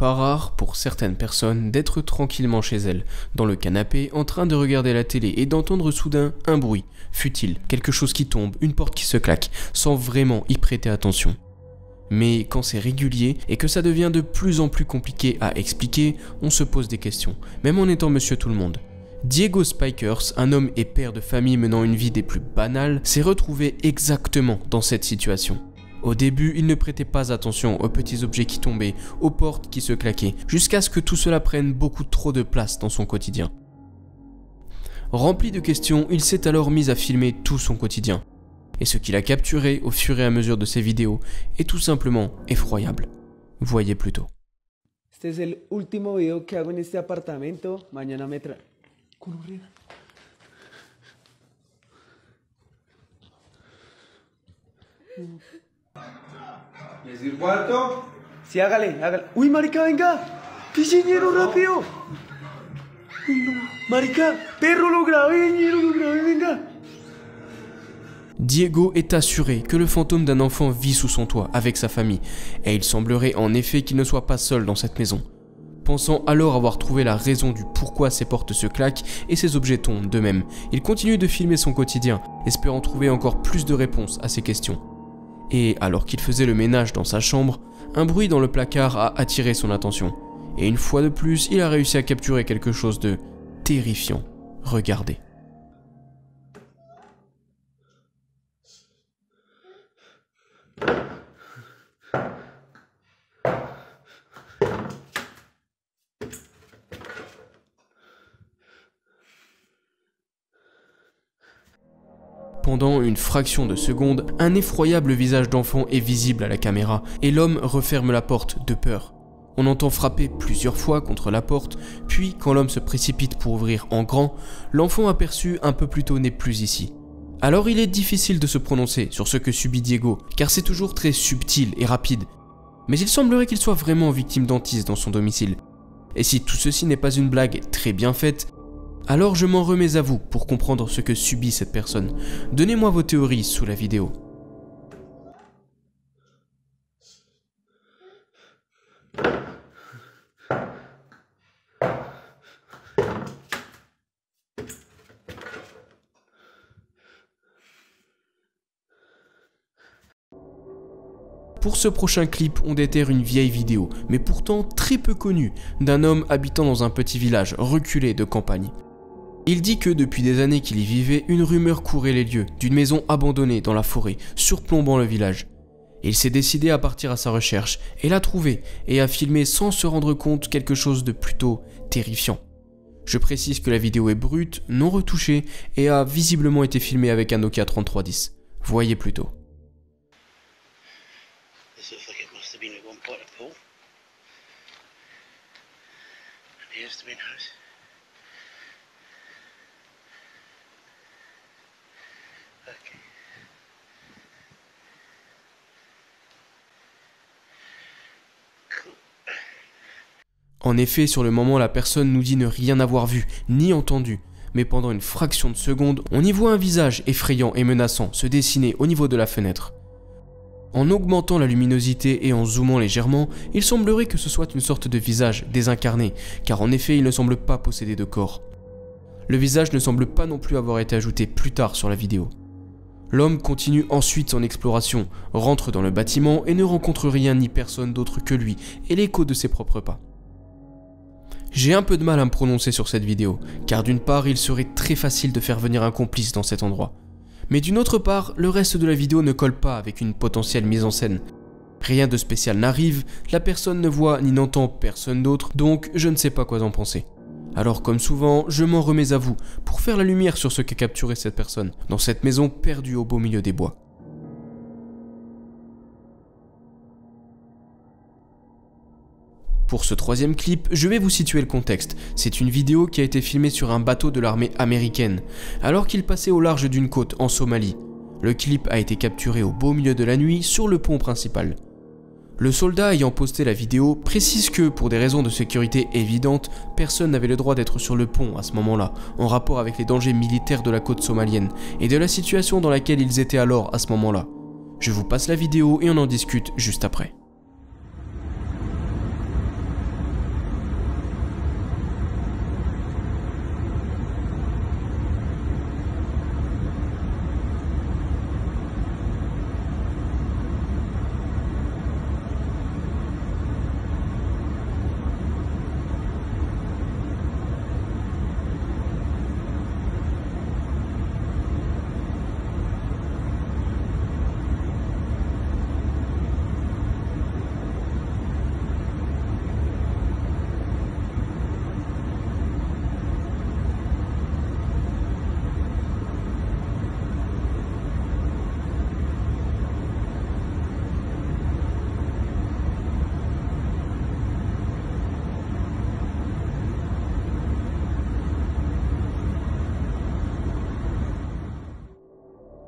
pas rare pour certaines personnes d'être tranquillement chez elles, dans le canapé, en train de regarder la télé et d'entendre soudain un bruit, futile, quelque chose qui tombe, une porte qui se claque, sans vraiment y prêter attention. Mais quand c'est régulier et que ça devient de plus en plus compliqué à expliquer, on se pose des questions, même en étant monsieur tout le monde. Diego Spikers, un homme et père de famille menant une vie des plus banales, s'est retrouvé exactement dans cette situation. Au début, il ne prêtait pas attention aux petits objets qui tombaient, aux portes qui se claquaient, jusqu'à ce que tout cela prenne beaucoup trop de place dans son quotidien. Rempli de questions, il s'est alors mis à filmer tout son quotidien. Et ce qu'il a capturé au fur et à mesure de ses vidéos est tout simplement effroyable. Voyez plutôt. Este es el último video que hago en este apartamento. Mañana me trae. ¿Es el cuarto? Sí, hágale, hágale. ¡Uy, marica, venga! ¡Pichiñero, rápido! ¡Uy, no! ¡Marica! ¡Perro, lo grabé, ñero, lo grabé, venga! Diego est assuré que le fantôme d'un enfant vit sous son toit avec sa famille, et il semblerait en effet qu'il ne soit pas seul dans cette maison. Pensant alors avoir trouvé la raison du pourquoi ses portes se claquent et ses objets tombent d'eux-mêmes, il continue de filmer son quotidien, espérant trouver encore plus de réponses à ses questions. Et alors qu'il faisait le ménage dans sa chambre, un bruit dans le placard a attiré son attention. Et une fois de plus, il a réussi à capturer quelque chose de terrifiant. Regardez. Pendant une fraction de seconde, un effroyable visage d'enfant est visible à la caméra et l'homme referme la porte de peur. On entend frapper plusieurs fois contre la porte, puis quand l'homme se précipite pour ouvrir en grand, l'enfant aperçu un peu plus tôt n'est plus ici. Alors il est difficile de se prononcer sur ce que subit Diego, car c'est toujours très subtil et rapide. Mais il semblerait qu'il soit vraiment victime d'hantise dans son domicile. Et si tout ceci n'est pas une blague très bien faite, alors je m'en remets à vous pour comprendre ce que subit cette personne. Donnez-moi vos théories sous la vidéo. Pour ce prochain clip, on déterre une vieille vidéo, mais pourtant très peu connue, d'un homme habitant dans un petit village reculé de campagne. Il dit que depuis des années qu'il y vivait, une rumeur courait les lieux d'une maison abandonnée dans la forêt, surplombant le village. Il s'est décidé à partir à sa recherche, et l'a trouvé, et a filmé sans se rendre compte quelque chose de plutôt terrifiant. Je précise que la vidéo est brute, non retouchée, et a visiblement été filmée avec un Nokia 3310. Voyez plutôt. This looks like it must have been at one point a pool. And here's the main house. Okay. Cool. En effet, sur le moment, la personne nous dit ne rien avoir vu, ni entendu. Mais pendant une fraction de seconde, on y voit un visage effrayant et menaçant se dessiner au niveau de la fenêtre. En augmentant la luminosité et en zoomant légèrement, il semblerait que ce soit une sorte de visage désincarné, car en effet il ne semble pas posséder de corps. Le visage ne semble pas non plus avoir été ajouté plus tard sur la vidéo. L'homme continue ensuite son exploration, rentre dans le bâtiment et ne rencontre rien ni personne d'autre que lui et l'écho de ses propres pas. J'ai un peu de mal à me prononcer sur cette vidéo, car d'une part il serait très facile de faire venir un complice dans cet endroit. Mais d'une autre part, le reste de la vidéo ne colle pas avec une potentielle mise en scène. Rien de spécial n'arrive, la personne ne voit ni n'entend personne d'autre, donc je ne sais pas quoi en penser. Alors comme souvent, je m'en remets à vous pour faire la lumière sur ce qu'a capturé cette personne, dans cette maison perdue au beau milieu des bois. Pour ce troisième clip, je vais vous situer le contexte. C'est une vidéo qui a été filmée sur un bateau de l'armée américaine, alors qu'il passait au large d'une côte en Somalie. Le clip a été capturé au beau milieu de la nuit sur le pont principal. Le soldat ayant posté la vidéo précise que, pour des raisons de sécurité évidentes, personne n'avait le droit d'être sur le pont à ce moment-là, en rapport avec les dangers militaires de la côte somalienne, et de la situation dans laquelle ils étaient alors à ce moment-là. Je vous passe la vidéo et on en discute juste après.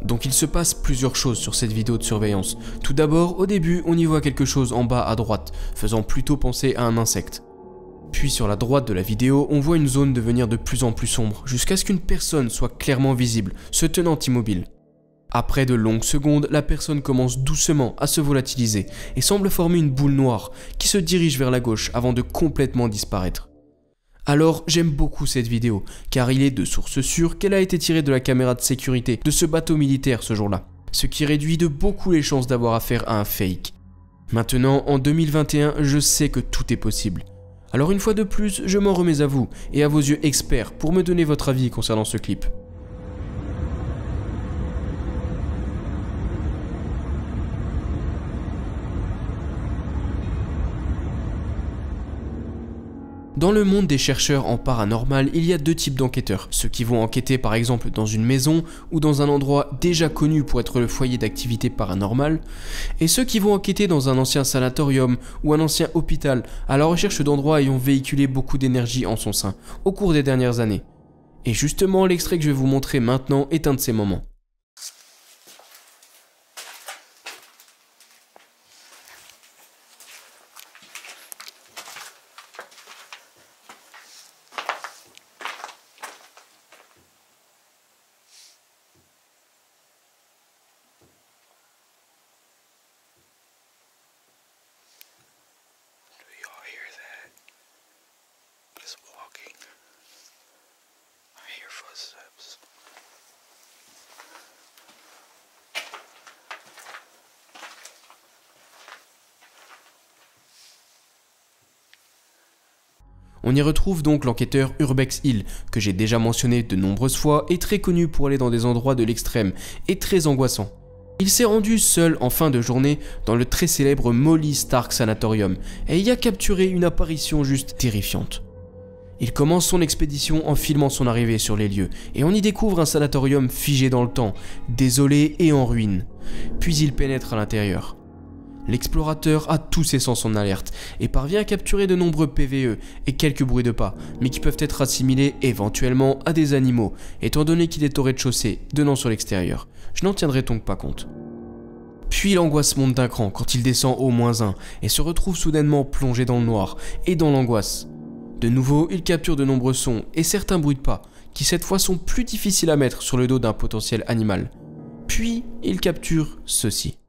Donc il se passe plusieurs choses sur cette vidéo de surveillance. Tout d'abord, au début, on y voit quelque chose en bas à droite, faisant plutôt penser à un insecte. Puis sur la droite de la vidéo, on voit une zone devenir de plus en plus sombre, jusqu'à ce qu'une personne soit clairement visible, se tenant immobile. Après de longues secondes, la personne commence doucement à se volatiliser et semble former une boule noire qui se dirige vers la gauche avant de complètement disparaître. Alors j'aime beaucoup cette vidéo, car il est de source sûre qu'elle a été tirée de la caméra de sécurité de ce bateau militaire ce jour-là, ce qui réduit de beaucoup les chances d'avoir affaire à un fake. Maintenant, en 2021, je sais que tout est possible. Alors une fois de plus, je m'en remets à vous et à vos yeux experts pour me donner votre avis concernant ce clip. Dans le monde des chercheurs en paranormal, il y a deux types d'enquêteurs. Ceux qui vont enquêter par exemple dans une maison ou dans un endroit déjà connu pour être le foyer d'activité paranormale, et ceux qui vont enquêter dans un ancien sanatorium ou un ancien hôpital à la recherche d'endroits ayant véhiculé beaucoup d'énergie en son sein au cours des dernières années. Et justement, l'extrait que je vais vous montrer maintenant est un de ces moments. On y retrouve donc l'enquêteur Urbex Hill, que j'ai déjà mentionné de nombreuses fois et très connu pour aller dans des endroits de l'extrême et très angoissant. Il s'est rendu seul en fin de journée dans le très célèbre Molly Stark Sanatorium et y a capturé une apparition juste terrifiante. Il commence son expédition en filmant son arrivée sur les lieux et on y découvre un sanatorium figé dans le temps, désolé et en ruine. Puis il pénètre à l'intérieur. L'explorateur a tous ses sens en alerte et parvient à capturer de nombreux PVE et quelques bruits de pas, mais qui peuvent être assimilés éventuellement à des animaux, étant donné qu'il est au rez-de-chaussée, donnant sur l'extérieur. Je n'en tiendrai donc pas compte. Puis l'angoisse monte d'un cran quand il descend au -1 et se retrouve soudainement plongé dans le noir et dans l'angoisse. De nouveau, il capture de nombreux sons et certains bruits de pas, qui cette fois sont plus difficiles à mettre sur le dos d'un potentiel animal. Puis, il capture ceci.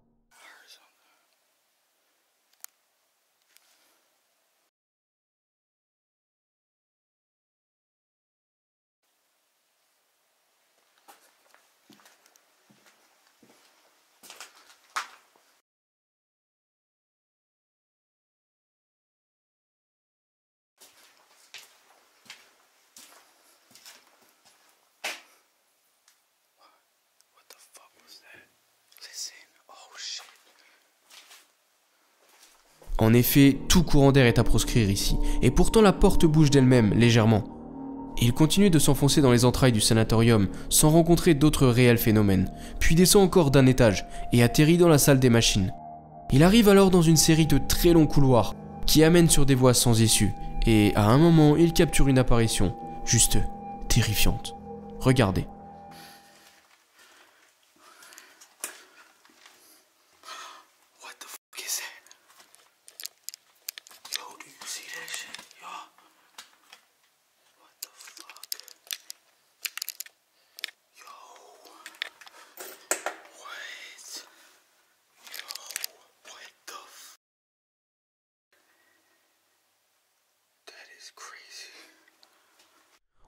En effet, tout courant d'air est à proscrire ici, et pourtant la porte bouge d'elle-même, légèrement. Il continue de s'enfoncer dans les entrailles du sanatorium, sans rencontrer d'autres réels phénomènes, puis descend encore d'un étage, et atterrit dans la salle des machines. Il arrive alors dans une série de très longs couloirs, qui amènent sur des voies sans issue, et à un moment, il capture une apparition, juste terrifiante. Regardez.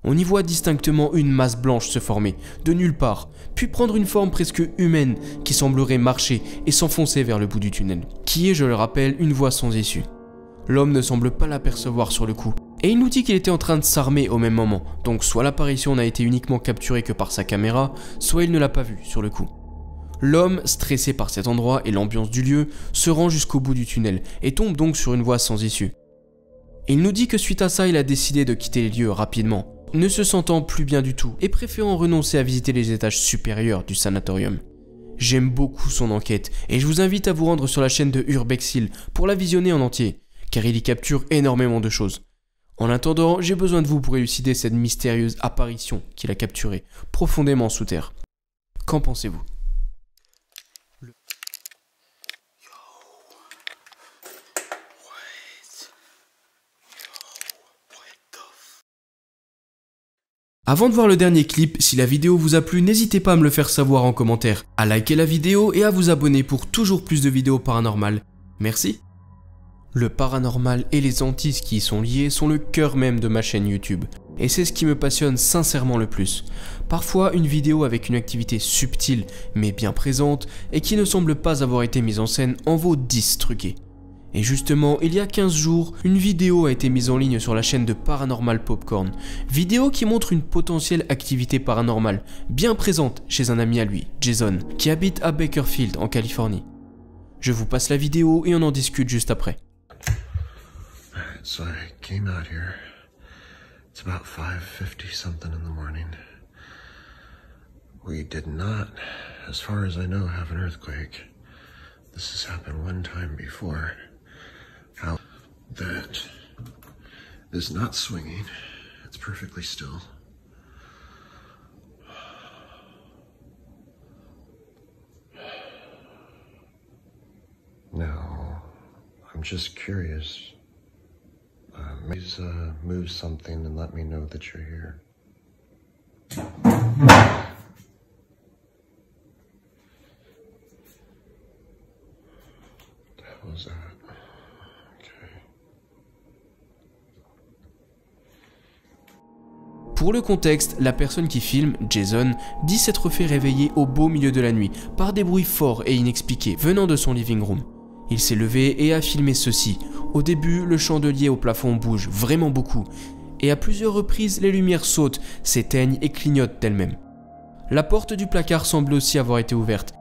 On y voit distinctement une masse blanche se former, de nulle part, puis prendre une forme presque humaine qui semblerait marcher et s'enfoncer vers le bout du tunnel, qui est, je le rappelle, une voie sans issue. L'homme ne semble pas l'apercevoir sur le coup, et il nous dit qu'il était en train de s'armer au même moment, donc soit l'apparition n'a été uniquement capturée que par sa caméra, soit il ne l'a pas vue sur le coup. L'homme, stressé par cet endroit et l'ambiance du lieu, se rend jusqu'au bout du tunnel et tombe donc sur une voie sans issue. Il nous dit que suite à ça, il a décidé de quitter les lieux rapidement, ne se sentant plus bien du tout et préférant renoncer à visiter les étages supérieurs du sanatorium. J'aime beaucoup son enquête et je vous invite à vous rendre sur la chaîne de Urbex Hill pour la visionner en entier, car il y capture énormément de choses. En attendant, j'ai besoin de vous pour élucider cette mystérieuse apparition qu'il a capturée profondément sous terre. Qu'en pensez-vous ? Avant de voir le dernier clip, si la vidéo vous a plu, n'hésitez pas à me le faire savoir en commentaire, à liker la vidéo et à vous abonner pour toujours plus de vidéos paranormales. Merci. Le paranormal et les hantises qui y sont liées sont le cœur même de ma chaîne YouTube. Et c'est ce qui me passionne sincèrement le plus. Parfois, une vidéo avec une activité subtile mais bien présente et qui ne semble pas avoir été mise en scène en vaut 10 truqués. Et justement, il y a 15 jours, une vidéo a été mise en ligne sur la chaîne de Paranormal Popcorn. Vidéo qui montre une potentielle activité paranormale, bien présente chez un ami à lui, Jason, qui habite à Bakersfield, en Californie. Je vous passe la vidéo et on en discute juste après. So I came out here. It's about 5:50 something in the morning. We did not, as far as I know, have an earthquake. This has happened one time before. How that is not swinging. It's perfectly still. Now, I'm just curious. Please move something and let me know that you're here. What the hell is that? Pour le contexte, la personne qui filme, Jason, dit s'être fait réveiller au beau milieu de la nuit par des bruits forts et inexpliqués venant de son living room. Il s'est levé et a filmé ceci. Au début, le chandelier au plafond bouge vraiment beaucoup, et à plusieurs reprises, les lumières sautent, s'éteignent et clignotent d'elles-mêmes. La porte du placard semble aussi avoir été ouverte,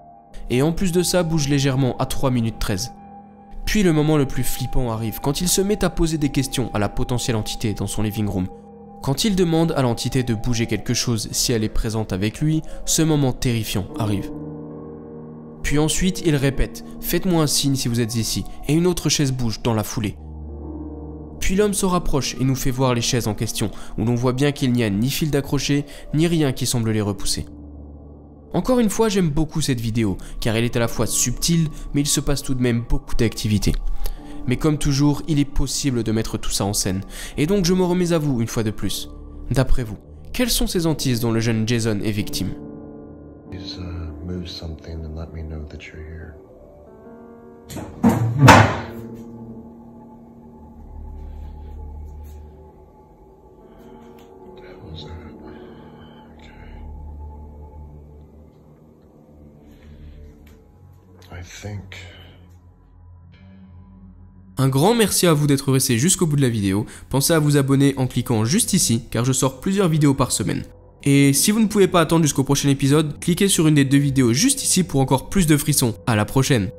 et en plus de ça, bouge légèrement à 3 minutes 13. Puis le moment le plus flippant arrive, quand il se met à poser des questions à la potentielle entité dans son living room. Quand il demande à l'entité de bouger quelque chose si elle est présente avec lui, ce moment terrifiant arrive. Puis ensuite, il répète « Faites-moi un signe si vous êtes ici » et une autre chaise bouge dans la foulée. Puis l'homme se rapproche et nous fait voir les chaises en question, où l'on voit bien qu'il n'y a ni fil d'accroché, ni rien qui semble les repousser. Encore une fois, j'aime beaucoup cette vidéo, car elle est à la fois subtile, mais il se passe tout de même beaucoup d'activités. Mais comme toujours, il est possible de mettre tout ça en scène, et donc je me remets à vous une fois de plus. D'après vous, quelles sont ces hantises dont le jeune Jason est victime? Please move something and let me know that you're here. What the hell is that? Okay. I think. Un grand merci à vous d'être resté jusqu'au bout de la vidéo. Pensez à vous abonner en cliquant juste ici, car je sors plusieurs vidéos par semaine. Et si vous ne pouvez pas attendre jusqu'au prochain épisode, cliquez sur une des 2 vidéos juste ici pour encore plus de frissons. À la prochaine!